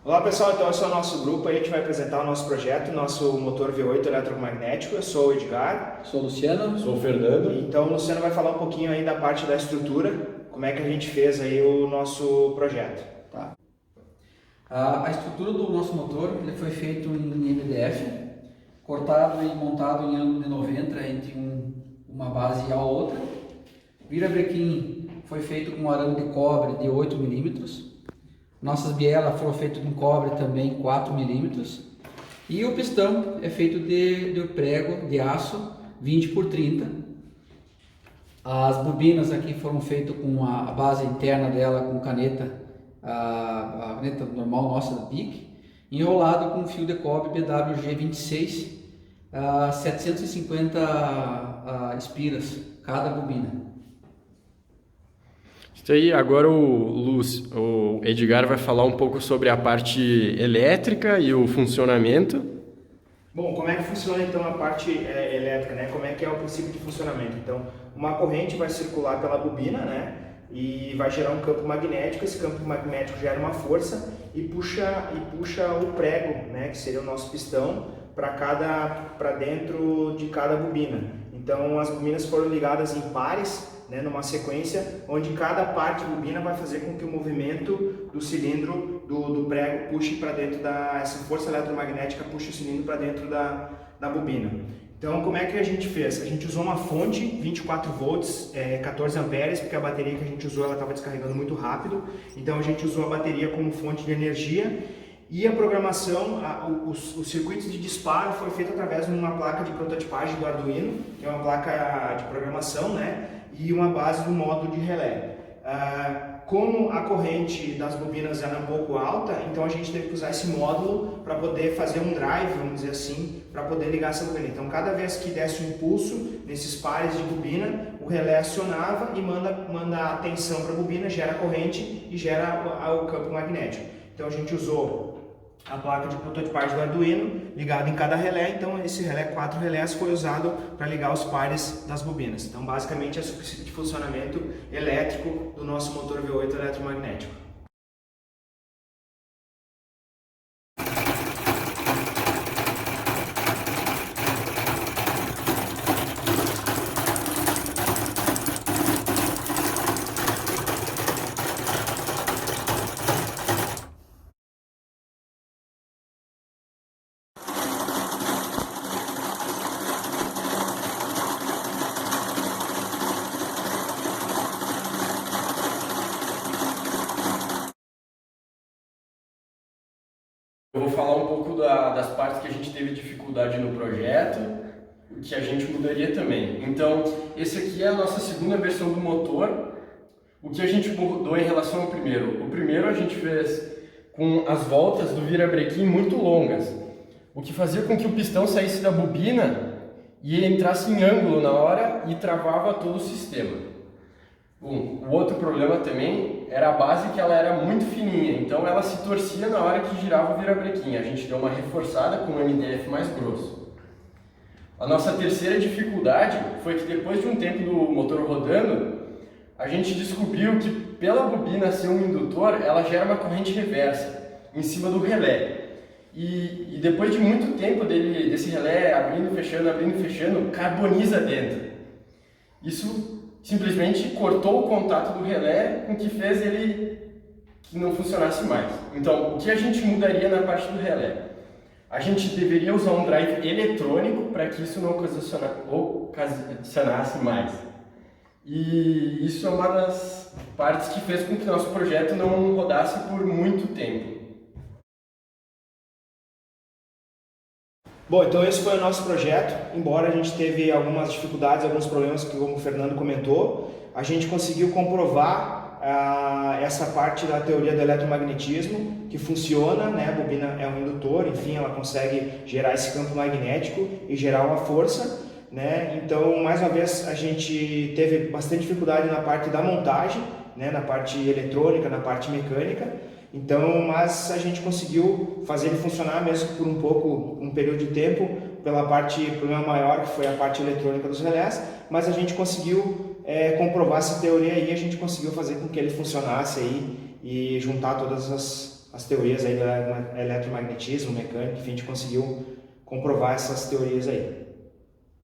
Olá pessoal, então esse é o nosso grupo, a gente vai apresentar o nosso projeto, nosso motor V8 eletromagnético. Eu sou o Edgar. Sou o Luciano. Sou o Fernando. Então o Luciano vai falar um pouquinho aí da parte da estrutura, como é que a gente fez aí o nosso projeto. Tá. A estrutura do nosso motor ele foi feito em MDF, cortado e montado em ângulo de 90 entre uma base e a outra. Virabrequim foi feito com arame de cobre de 8 milímetros. Nossas bielas foram feitas com cobre também 4 milímetros. E o pistão é feito de prego de aço 20 por 30. As bobinas aqui foram feitas com a base interna dela com caneta, a caneta normal nossa da PIC, enrolado com fio de cobre BWG26, 750 espiras cada bobina. Isso aí, agora o Edgar vai falar um pouco sobre a parte elétrica e o funcionamento. Bom, como é que funciona então a parte elétrica, né? Como é que é o princípio de funcionamento? Então, uma corrente vai circular pela bobina, né? E vai gerar um campo magnético. Esse campo magnético gera uma força e puxa o prego, né? Que seria o nosso pistão, para dentro de cada bobina. Então, as bobinas foram ligadas em pares, né, numa sequência onde cada parte de bobina vai fazer com que o movimento do cilindro do prego puxe para dentro essa força eletromagnética puxe o cilindro para dentro da bobina. Então, como é que a gente fez? A gente usou uma fonte 24 volts, 14 amperes, porque a bateria que a gente usou ela estava descarregando muito rápido. Então, a gente usou a bateria como fonte de energia. E a programação, os circuitos de disparo foi feito através de uma placa de prototipagem do Arduino, que é uma placa de programação, né? E uma base do módulo de relé. Como a corrente das bobinas era um pouco alta, então a gente teve que usar esse módulo para poder fazer um drive, vamos dizer assim, para poder ligar essa bobina. Então cada vez que desse um impulso nesses pares de bobina, o relé acionava e manda a tensão para a bobina, gera a corrente e gera o campo magnético. Então a gente usou a placa de prototipagem do Arduino ligada em cada relé, então esse relé, 4 relés, foi usado para ligar os pares das bobinas. Então basicamente esse é o princípio de funcionamento elétrico do nosso motor V8 eletromagnético. Eu vou falar um pouco das partes que a gente teve dificuldade no projeto, que a gente mudaria também. Então, esse aqui é a nossa segunda versão do motor. O que a gente mudou em relação ao primeiro? O primeiro a gente fez com as voltas do virabrequim muito longas, o que fazia com que o pistão saísse da bobina e entrasse em ângulo na hora e travava todo o sistema. Bom, o outro problema também era a base, que ela era muito fininha, então ela se torcia na hora que girava o virabrequim. A gente deu uma reforçada com o MDF mais grosso. A nossa terceira dificuldade foi que depois de um tempo do motor rodando, a gente descobriu que pela bobina ser um indutor, ela gera uma corrente reversa em cima do relé. E depois de muito tempo desse relé abrindo e fechando, carboniza dentro. Isso simplesmente cortou o contato do relé, com que fez ele que não funcionasse mais. Então, o que a gente mudaria na parte do relé? A gente deveria usar um drive eletrônico para que isso não ocasionasse mais. E isso é uma das partes que fez com que nosso projeto não rodasse por muito tempo. Bom, então esse foi o nosso projeto. Embora a gente teve algumas dificuldades, alguns problemas que como o Fernando comentou, a gente conseguiu comprovar essa parte da teoria do eletromagnetismo, que funciona, né? A bobina é um indutor, enfim, ela consegue gerar esse campo magnético e gerar uma força, né? Então, mais uma vez, a gente teve bastante dificuldade na parte da montagem, né? Na parte eletrônica, na parte mecânica. Então, mas a gente conseguiu fazer ele funcionar mesmo por um período de tempo, problema maior que foi a parte eletrônica dos relés, mas a gente conseguiu comprovar essa teoria aí, a gente conseguiu fazer com que ele funcionasse aí e juntar todas as teorias aí do eletromagnetismo, mecânica, enfim, a gente conseguiu comprovar essas teorias aí.